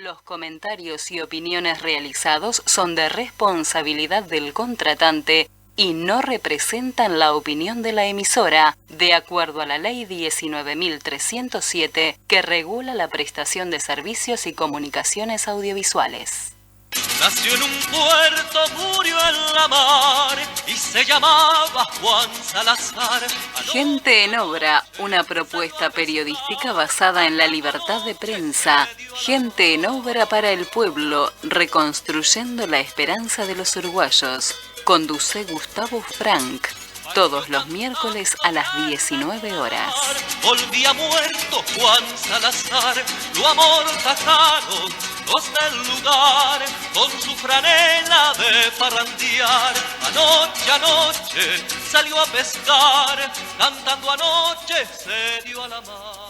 Los comentarios y opiniones realizados son de responsabilidad del contratante y no representan la opinión de la emisora, de acuerdo a la Ley 19.307, que regula la prestación de servicios y comunicaciones audiovisuales. Nació en un puerto, murió en la mar y se llamaba Juan Salazar. Gente en Obra, una propuesta periodística basada en la libertad de prensa. Gente en Obra para el pueblo, reconstruyendo la esperanza de los uruguayos. Conduce Gustavo Frank. Todos los miércoles a las 19 horas. Volvía muerto Juan Salazar, lo amortajaron los del lugar, con su franela de parrandear. Anoche salió a pescar, cantando anoche se dio a la mar.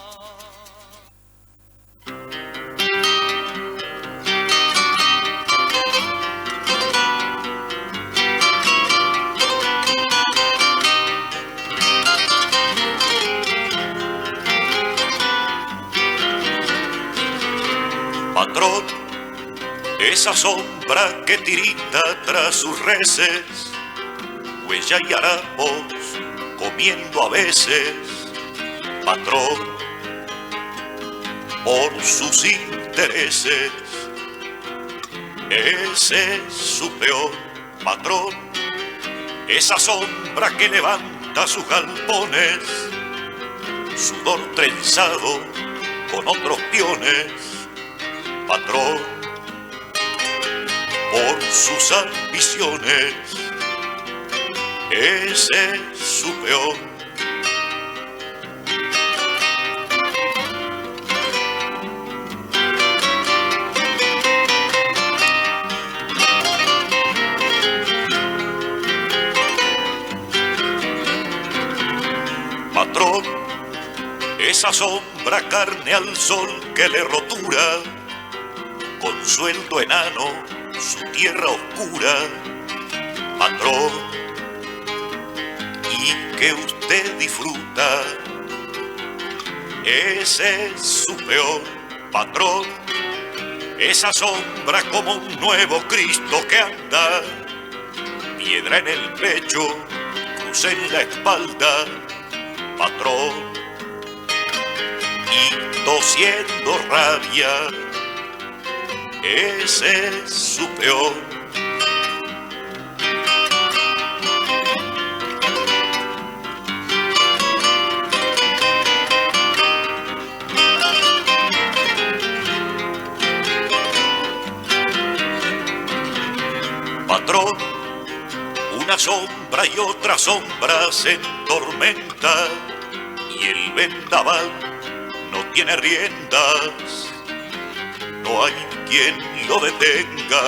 Patrón, esa sombra que tirita tras sus reses, huella y harapos comiendo a veces. Patrón, por sus intereses, ese es su peor. Patrón, esa sombra que levanta sus galpones, sudor trenzado con otros peones. Patrón, por sus ambiciones, ese es su peor. Patrón, esa sombra carne al sol que le rotura, con sueldo enano, su tierra oscura. Patrón, y que usted disfruta, ese es su peor. Patrón, esa sombra como un nuevo Cristo que anda, piedra en el pecho, cruz en la espalda. Patrón, y tosiendo rabia, ese es su peor. Patrón, una sombra y otra sombra se tormenta y el vendaval no tiene riendas. No hay quien lo detenga,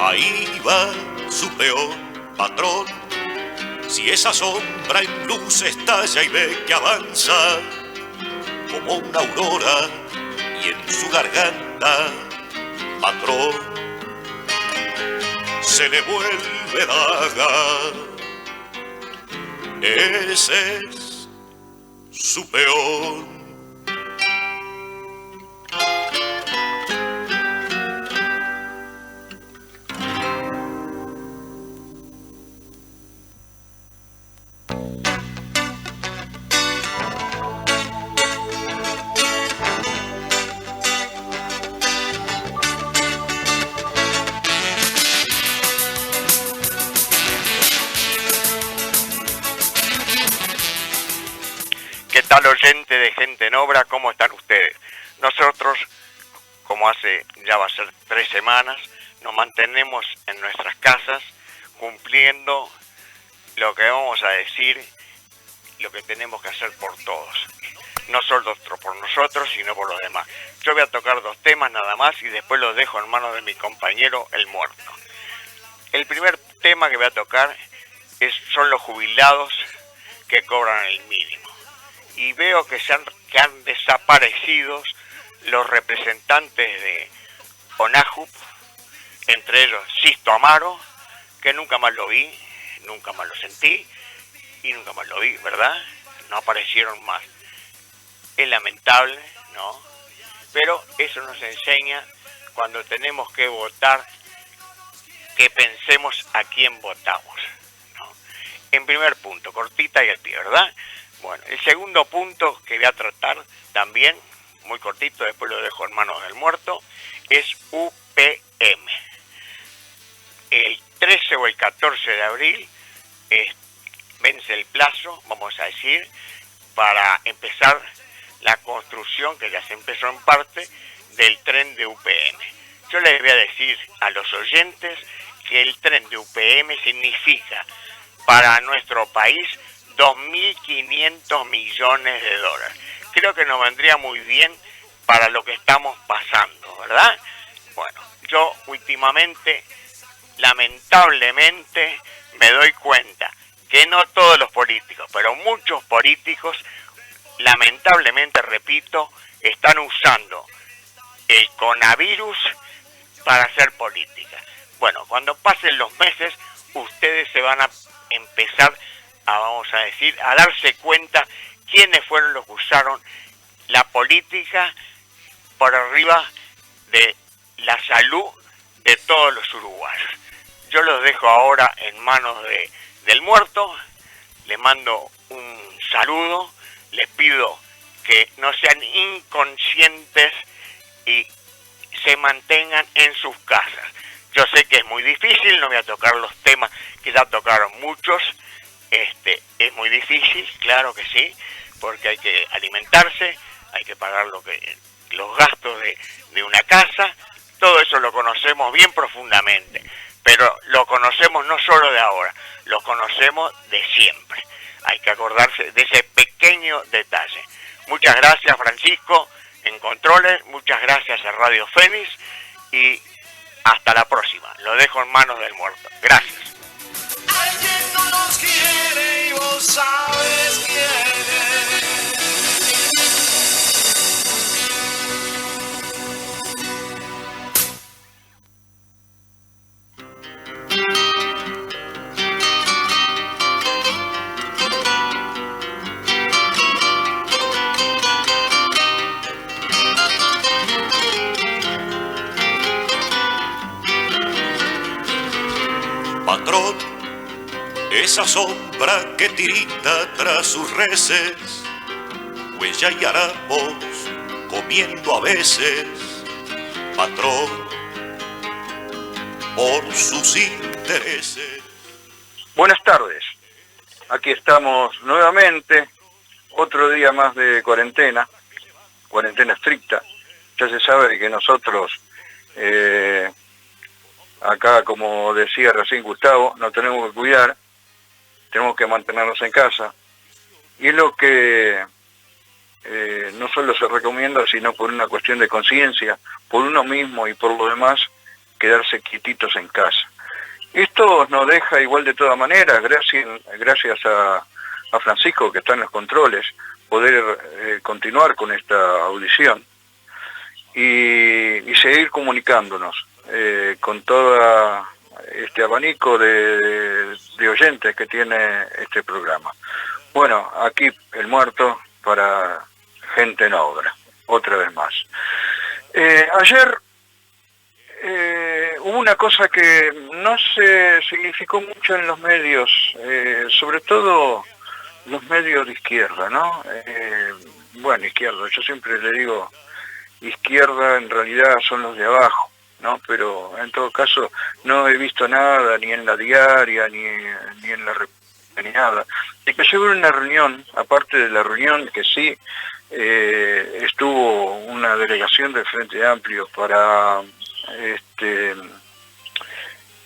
ahí va su peor. Patrón, si esa sombra en luz estalla y ve que avanza como una aurora y en su garganta, patrón, se le vuelve daga, ese es su peor. ¿Qué tal, oyente de Gente en Obra? ¿Cómo están ustedes? Nosotros, como hace ya va a ser 3 semanas, nos mantenemos en nuestras casas cumpliendo lo que vamos a decir, lo que tenemos que hacer por todos. No solo por nosotros, sino por los demás. Yo voy a tocar 2 temas nada más y después los dejo en manos de mi compañero, el muerto. El primer tema que voy a tocar son los jubilados que cobran el mínimo. Y veo que han desaparecido los representantes de ONAJUP, entre ellos Sisto Amaro, que nunca más lo vi, nunca más lo sentí y nunca más lo vi, ¿verdad? No aparecieron más. Es lamentable, ¿no? pero eso nos enseña cuando tenemos que votar, que pensemos a quién votamos, ¿no? En primer punto, cortita y al pie, ¿verdad? Bueno, el segundo punto que voy a tratar también, muy cortito, después lo dejo en manos del muerto, es UPM. El 13 o el 14 de abril vence el plazo, vamos a decir, para empezar la construcción, que ya se empezó en parte, del tren de UPM. Yo les voy a decir a los oyentes que el tren de UPM significa para nuestro país 2.500 millones de dólares. Creo que nos vendría muy bien para lo que estamos pasando, ¿verdad? Bueno, yo últimamente, lamentablemente, me doy cuenta que no todos los políticos, pero muchos políticos, lamentablemente, repito, están usando el coronavirus para hacer política. Bueno, cuando pasen los meses, ustedes se van a empezar a, vamos a decir, a darse cuenta quiénes fueron los que usaron la política por arriba de la salud de todos los uruguayos. Yo los dejo ahora en manos del muerto, les mando un saludo, les pido que no sean inconscientes y se mantengan en sus casas. Yo sé que es muy difícil, no voy a tocar los temas que ya tocaron muchos, es muy difícil, claro que sí, porque hay que alimentarse, hay que pagar los gastos de una casa, todo eso lo conocemos bien profundamente, pero lo conocemos no solo de ahora, lo conocemos de siempre. Hay que acordarse de ese pequeño detalle. Muchas gracias, Francisco, en controles, muchas gracias a Radio Fénix y hasta la próxima. Lo dejo en manos del muerto. Gracias. Alguien no nos quiere y vos sabes quién es. Patrón, esa sombra que tirita tras sus reses, huella y harapos comiendo a veces, patrón, por sus intereses. Buenas tardes, aquí estamos nuevamente, otro día más de cuarentena estricta. Ya se sabe que nosotros, acá, como decía recién Gustavo, nos tenemos que cuidar, tenemos que mantenernos en casa, y es lo que no solo se recomienda, sino por una cuestión de conciencia, por uno mismo y por lo demás, quedarse quietitos en casa. Esto nos deja igual de todas maneras, gracias a Francisco, que está en los controles, poder continuar con esta audición y seguir comunicándonos con todo este abanico de oyentes que tiene este programa. Bueno, aquí el muerto para Gente en Obra, otra vez más. Ayer hubo una cosa que no se significó mucho en los medios, sobre todo los medios de izquierda, ¿no? Bueno, izquierda, yo siempre le digo izquierda, en realidad son los de abajo, ¿no? Pero en todo caso no he visto nada, ni en la diaria, ni en la República, ni nada. De que llegó una reunión, aparte de la reunión que sí, estuvo una delegación del Frente Amplio para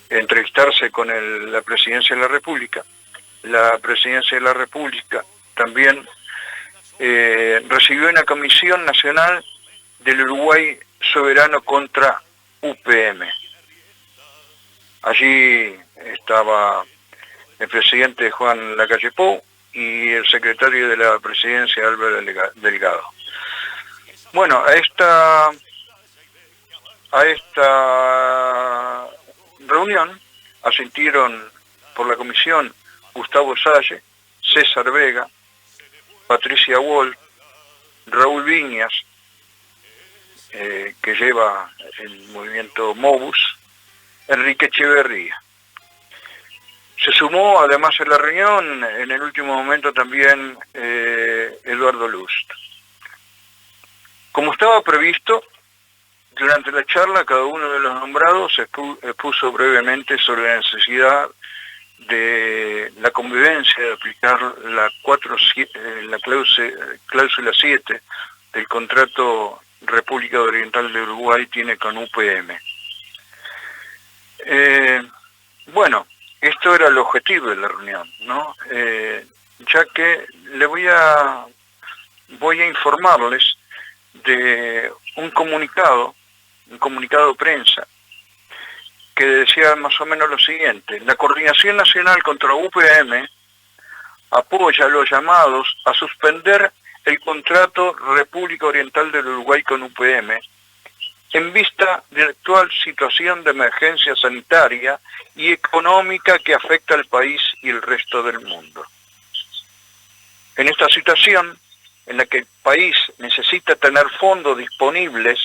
entrevistarse con la Presidencia de la República. La Presidencia de la República también recibió una Comisión Nacional del Uruguay Soberano contra UPM. Allí estaba el presidente Juan Lacalle Pou y el secretario de la Presidencia Álvaro Delgado. Bueno, a esta reunión asistieron por la comisión Gustavo Salle, César Vega, Patricia Wall, Raúl Viñas, que lleva el movimiento Movus, Enrique Echeverría. Se sumó además a la reunión en el último momento también Eduardo Lust. Como estaba previsto, durante la charla cada uno de los nombrados expuso brevemente sobre la necesidad de la convivencia, de aplicar la cláusula 7 del contrato República Oriental de Uruguay tiene con UPM. Bueno, esto era el objetivo de la reunión, ¿no? Ya que voy a informarles de un comunicado de prensa que decía más o menos lo siguiente: la Coordinación Nacional contra UPM apoya los llamados a suspender el contrato República Oriental del Uruguay con UPM en vista de la actual situación de emergencia sanitaria y económica que afecta al país y el resto del mundo. En esta situación, en la que el país necesita tener fondos disponibles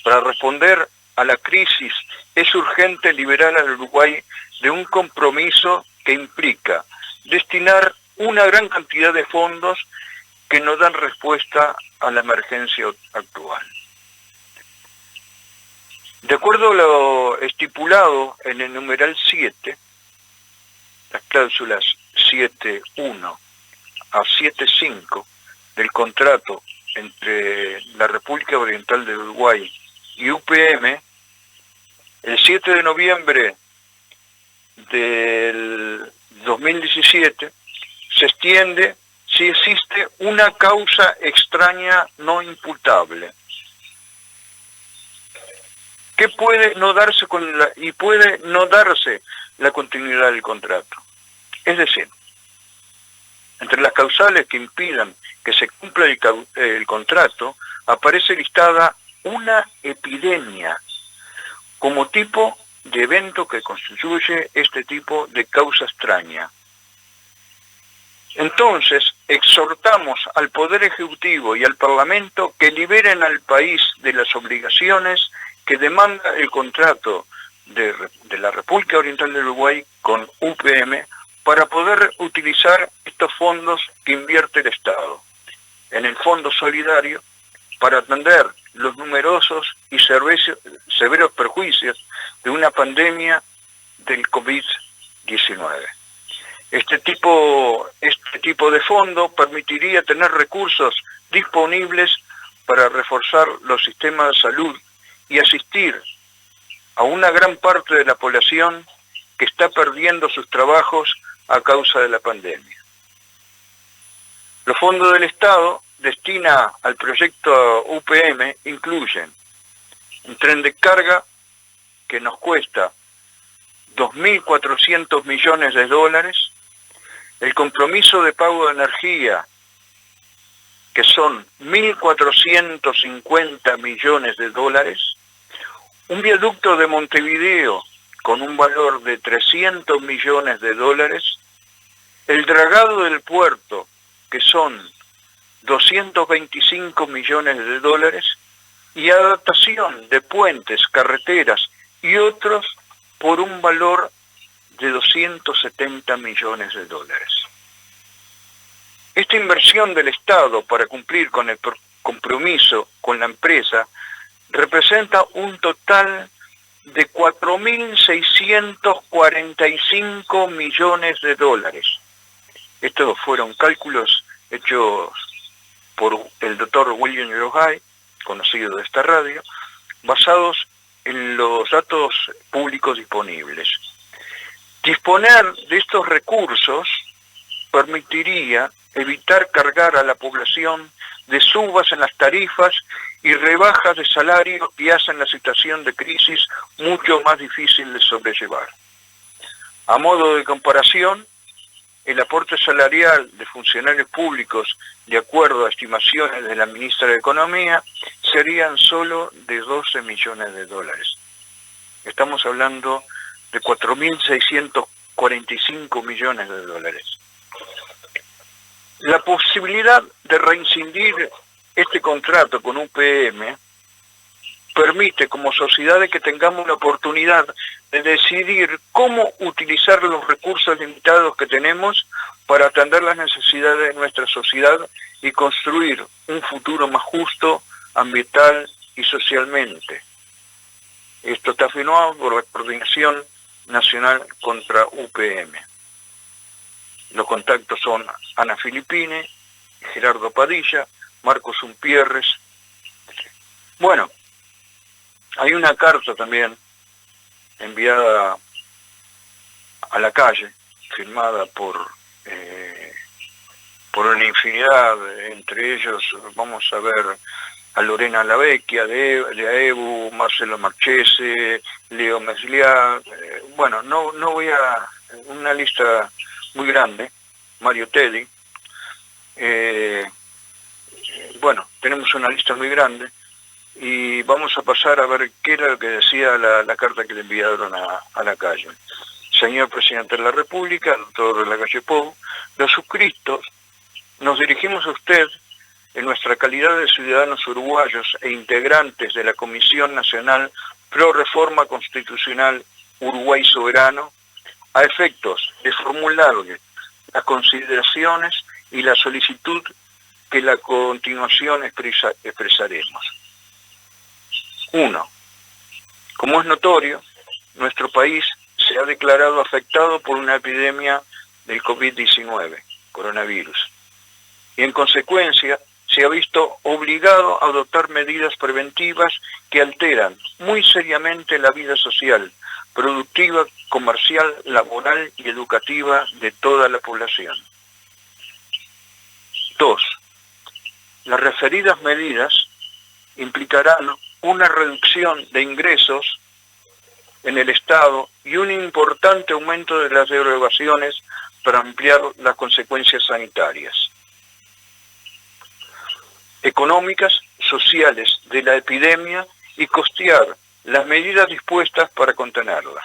para responder a la crisis, es urgente liberar al Uruguay de un compromiso que implica destinar una gran cantidad de fondos que no dan respuesta a la emergencia actual. De acuerdo a lo estipulado en el numeral 7, las cláusulas 7.1 a 7.5 del contrato entre la República Oriental de Uruguay y UPM, el 7 de noviembre del 2017 se extiende si existe una causa extraña no imputable, que puede no darse puede no darse la continuidad del contrato. Es decir, entre las causales que impidan que se cumpla el contrato, aparece listada una epidemia como tipo de evento que constituye este tipo de causa extraña. Entonces, exhortamos al Poder Ejecutivo y al Parlamento que liberen al país de las obligaciones que demanda el contrato de la República Oriental del Uruguay con UPM para poder utilizar estos fondos que invierte el Estado en el Fondo Solidario para atender los numerosos y severos perjuicios de una pandemia del COVID-19. Este tipo de fondo permitiría tener recursos disponibles para reforzar los sistemas de salud y asistir a una gran parte de la población que está perdiendo sus trabajos a causa de la pandemia. Los fondos del Estado destina al proyecto UPM incluyen un tren de carga que nos cuesta 2.400 millones de dólares, el compromiso de pago de energía, que son 1.450 millones de dólares, un viaducto de Montevideo con un valor de 300 millones de dólares, el dragado del puerto, que son 225 millones de dólares, y adaptación de puentes, carreteras y otros por un valor de 270 millones de dólares. Esta inversión del Estado para cumplir con el compromiso con la empresa representa un total de 4.645 millones de dólares. Estos fueron cálculos hechos por el doctor William Yohai, conocido de esta radio, basados en los datos públicos disponibles. Disponer de estos recursos permitiría evitar cargar a la población de subas en las tarifas y rebajas de salario que hacen la situación de crisis mucho más difícil de sobrellevar. A modo de comparación, el aporte salarial de funcionarios públicos, de acuerdo a estimaciones de la ministra de Economía, serían solo de 12 millones de dólares. Estamos hablando de 4.645 millones de dólares. La posibilidad de reincidir este contrato con UPM permite como sociedad de que tengamos la oportunidad de decidir cómo utilizar los recursos limitados que tenemos para atender las necesidades de nuestra sociedad y construir un futuro más justo, ambiental y socialmente. Esto está firmado por la Coordinación Nacional contra UPM. Los contactos son Ana Filippine, Gerardo Padilla, Marcos Umpierres. Bueno, hay una carta también enviada a la calle, firmada por una infinidad, entre ellos vamos a ver a Lorena Lavecchia, de AEBU, Marcelo Marchese, Leo Mesliá, bueno, no voy a... una lista muy grande, Mario Teddy, bueno, tenemos una lista muy grande, y vamos a pasar a ver qué era lo que decía la carta que le enviaron a la calle. Señor Presidente de la República, doctor Lacalle Pou, los suscritos nos dirigimos a usted en nuestra calidad de ciudadanos uruguayos e integrantes de la Comisión Nacional Pro Reforma Constitucional Uruguay Soberano, a efectos de formularle las consideraciones y la solicitud que a continuación expresaremos. 1. Como es notorio, nuestro país se ha declarado afectado por una epidemia del COVID-19, coronavirus, y en consecuencia se ha visto obligado a adoptar medidas preventivas que alteran muy seriamente la vida social, productiva, comercial, laboral y educativa de toda la población. 2. Las referidas medidas implicarán una reducción de ingresos en el Estado y un importante aumento de las derogaciones para ampliar las consecuencias sanitarias, económicas, sociales de la epidemia y costear las medidas dispuestas para contenerla.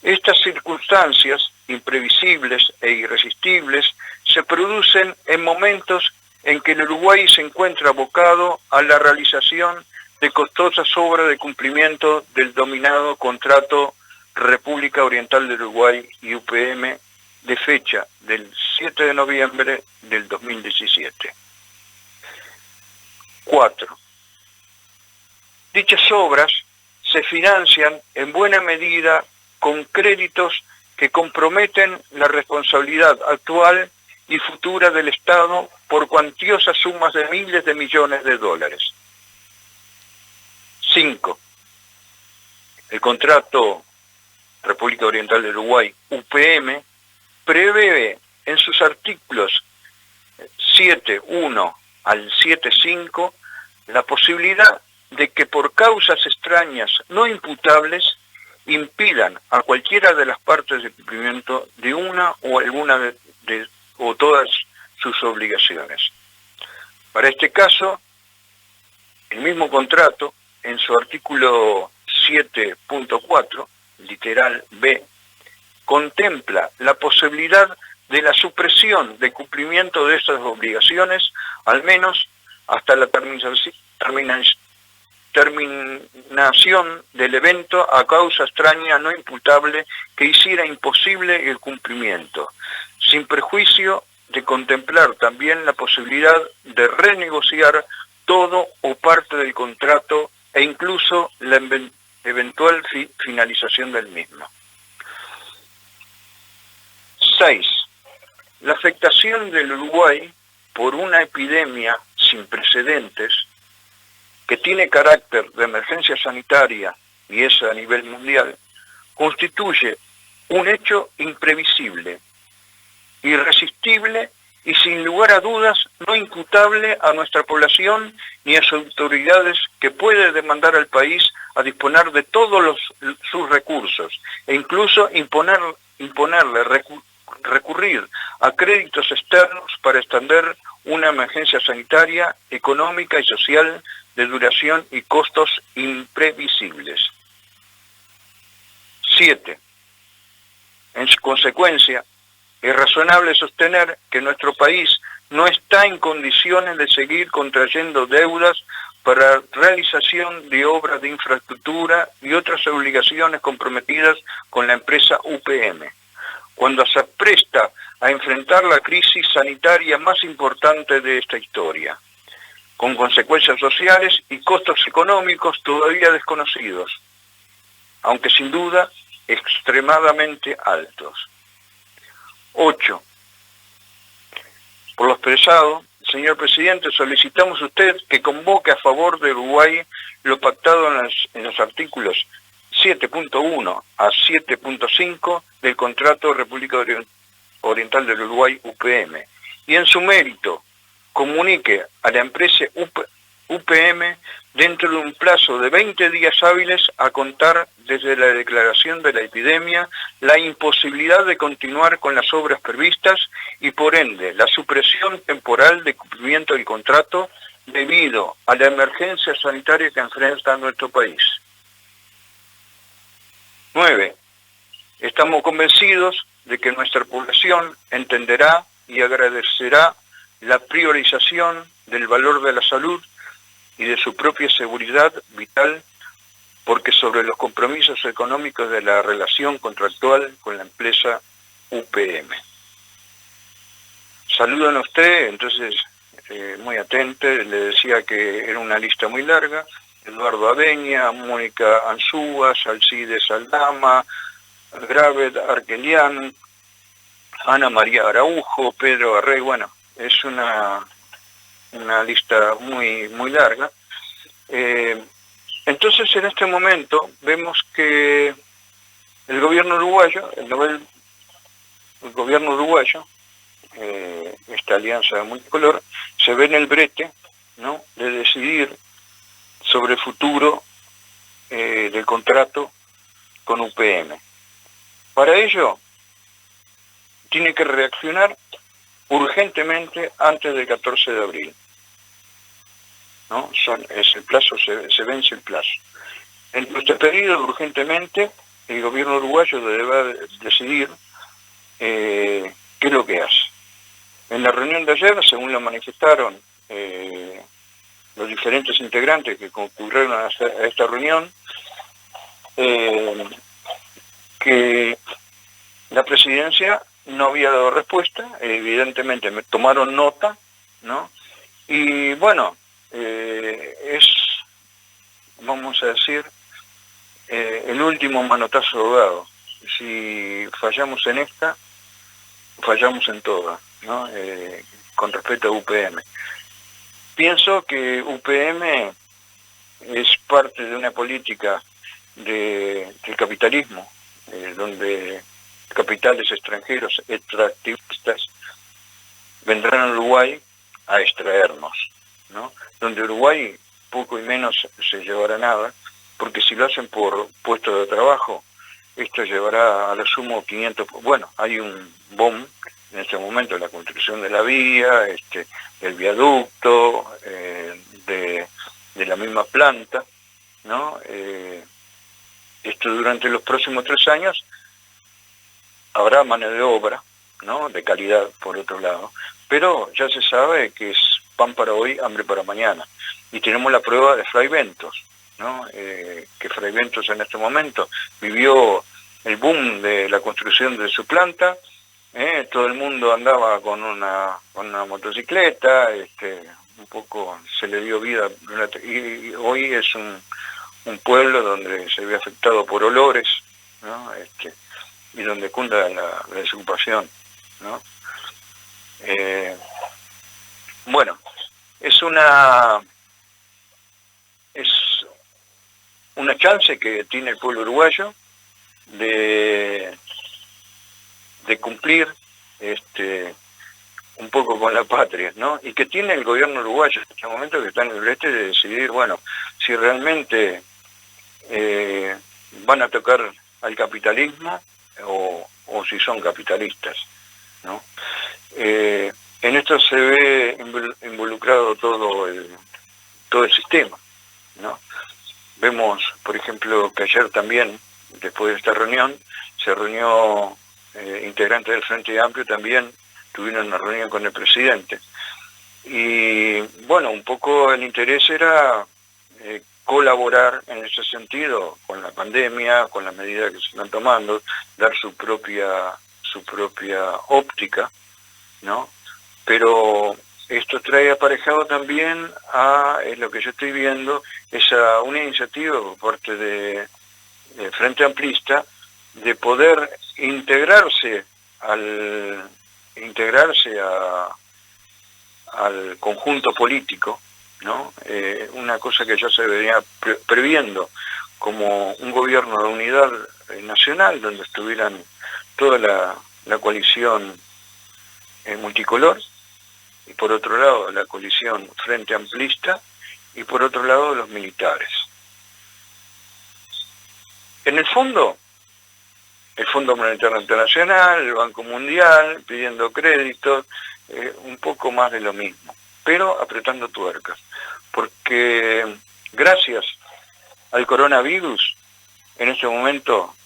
Estas circunstancias imprevisibles e irresistibles se producen en momentos en que el Uruguay se encuentra abocado a la realización de costosas obras de cumplimiento del dominado contrato República Oriental del Uruguay y UPM de fecha del 7 de noviembre del 2017. 4. Dichas obras se financian en buena medida con créditos que comprometen la responsabilidad actual y futura del Estado por cuantiosas sumas de miles de millones de dólares. 5. El contrato República Oriental del Uruguay, UPM, prevé en sus artículos 7.1 al 7.5 la posibilidad de que por causas extrañas no imputables impidan a cualquiera de las partes de cumplimiento de una o alguna o todas sus obligaciones. Para este caso, el mismo contrato, en su artículo 7.4, literal B, contempla la posibilidad de la supresión de cumplimiento de estas obligaciones, al menos hasta la terminación del evento a causa extraña no imputable que hiciera imposible el cumplimiento, sin perjuicio de contemplar también la posibilidad de renegociar todo o parte del contrato e incluso la eventual finalización del mismo. 6. La afectación del Uruguay por una epidemia sin precedentes que tiene carácter de emergencia sanitaria, y es a nivel mundial, constituye un hecho imprevisible, irresistible y sin lugar a dudas no imputable a nuestra población ni a sus autoridades, que puede demandar al país a disponer de todos sus recursos e incluso recurrir a créditos externos para extender una emergencia sanitaria, económica y social de duración y costos imprevisibles. 7. En consecuencia, es razonable sostener que nuestro país no está en condiciones de seguir contrayendo deudas para realización de obras de infraestructura y otras obligaciones comprometidas con la empresa UPM, cuando se presta a enfrentar la crisis sanitaria más importante de esta historia, con consecuencias sociales y costos económicos todavía desconocidos, aunque sin duda extremadamente altos. 8. Por lo expresado, señor presidente, solicitamos a usted que convoque a favor de Uruguay lo pactado en los artículos 7.1 a 7.5 del Contrato República Oriental del Uruguay UPM y en su mérito comunique a la empresa UPM dentro de un plazo de 20 días hábiles a contar desde la declaración de la epidemia la imposibilidad de continuar con las obras previstas y por ende la supresión temporal de cumplimiento del contrato debido a la emergencia sanitaria que enfrenta nuestro país. 9. Estamos convencidos de que nuestra población entenderá y agradecerá la priorización del valor de la salud y de su propia seguridad vital, porque sobre los compromisos económicos de la relación contractual con la empresa UPM. Saludan a usted, entonces muy atento, le decía que era una lista muy larga: Eduardo Abeña, Mónica Ansúa, Alcides Aldama, Graved Arquelian, Ana María Araujo, Pedro Arrey. Bueno, es una lista muy larga. Entonces, en este momento vemos que el gobierno uruguayo, esta alianza multicolor, se ve en el brete, ¿no?, de decidir sobre el futuro del contrato con UPM. Para ello, tiene que reaccionar urgentemente antes del 14 de abril. ¿No? Es el plazo, se vence el plazo. En nuestro pedido, urgentemente, el gobierno uruguayo deberá decidir qué es lo que hace. En la reunión de ayer, según lo manifestaron los diferentes integrantes que concurrieron a esta reunión, que la presidencia no había dado respuesta, evidentemente me tomaron nota, ¿no? Y bueno, vamos a decir, el último manotazo dado. Si fallamos en esta, fallamos en todas, ¿no? Con respecto a UPM. Pienso que UPM es parte de una política del capitalismo, donde capitales extranjeros extractivistas vendrán a Uruguay a extraernos, ¿no? Donde Uruguay poco y menos se llevará nada, porque si lo hacen por puestos de trabajo, esto llevará a lo sumo 500... Bueno, hay un boom en este momento, la construcción de la vía, el viaducto, de la misma planta, ¿no? Esto durante los próximos 3 años habrá mano de obra, ¿no?, de calidad, por otro lado, pero ya se sabe que es pan para hoy, hambre para mañana. Y tenemos la prueba de Fray Ventos, ¿no? Que Fray Ventos en este momento vivió el boom de la construcción de su planta, todo el mundo andaba con una motocicleta, un poco se le dio vida, y hoy es un pueblo donde se ve afectado por olores, ¿no? Y donde cunda la desocupación, ¿no? Bueno, es una chance que tiene el pueblo uruguayo de cumplir un poco con la patria, ¿no? Y que tiene el gobierno uruguayo en este momento, que está en el brete de decidir, bueno, si realmente van a tocar al capitalismo o si son capitalistas, ¿no? En esto se ve involucrado todo el sistema, ¿no? Vemos, por ejemplo, que ayer también, después de esta reunión, se reunió integrantes del Frente Amplio, también tuvieron una reunión con el presidente. Y bueno, un poco el interés era colaborar en ese sentido con la pandemia, con las medidas que se están tomando, dar su propia óptica, ¿no? Pero esto trae aparejado también es lo que yo estoy viendo, una iniciativa por parte de Frente Amplista de poder integrarse al conjunto político, ¿no? Una cosa que ya se venía previendo, como un gobierno de unidad nacional donde estuvieran toda la coalición multicolor, y por otro lado la coalición Frente Amplista, y por otro lado los militares. En el fondo, el Fondo Monetario Internacional, el Banco Mundial, pidiendo créditos, un poco más de lo mismo, pero apretando tuercas, porque gracias al coronavirus, en este momento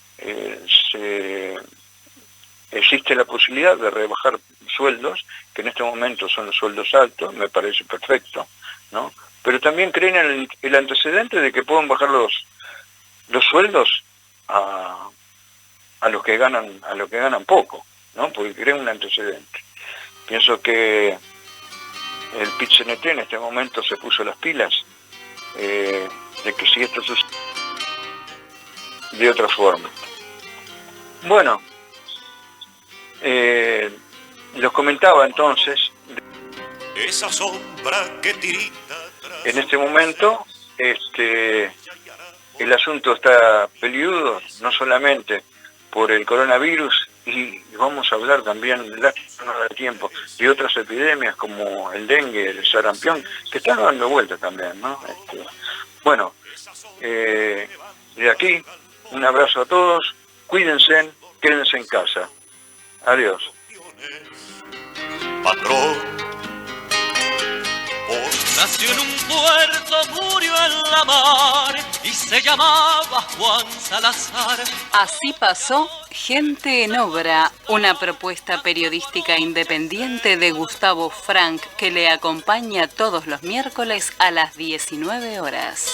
existe la posibilidad de rebajar sueldos, que en este momento son los sueldos altos, me parece perfecto, ¿no? Pero también creen el antecedente de que pueden bajar los sueldos a los que ganan poco, ¿no? Porque creen un antecedente. Pienso que el PIT-CNT en este momento se puso las pilas de que si esto sucede de otra forma. Bueno, los comentaba entonces, Esa sombra que tirita en este momento el asunto está peliudo, no solamente por el coronavirus, y vamos a hablar también, no da tiempo, de otras epidemias como el dengue, el sarampión, que están dando vuelta también, ¿no? Bueno, de aquí, un abrazo a todos, cuídense, quédense en casa. Adiós. patrón. Nació en un puerto, murió en la mar y se llamaba Juan Salazar. Así pasó Gente en Obra, una propuesta periodística independiente de Gustavo Frank que le acompaña todos los miércoles a las 19 horas.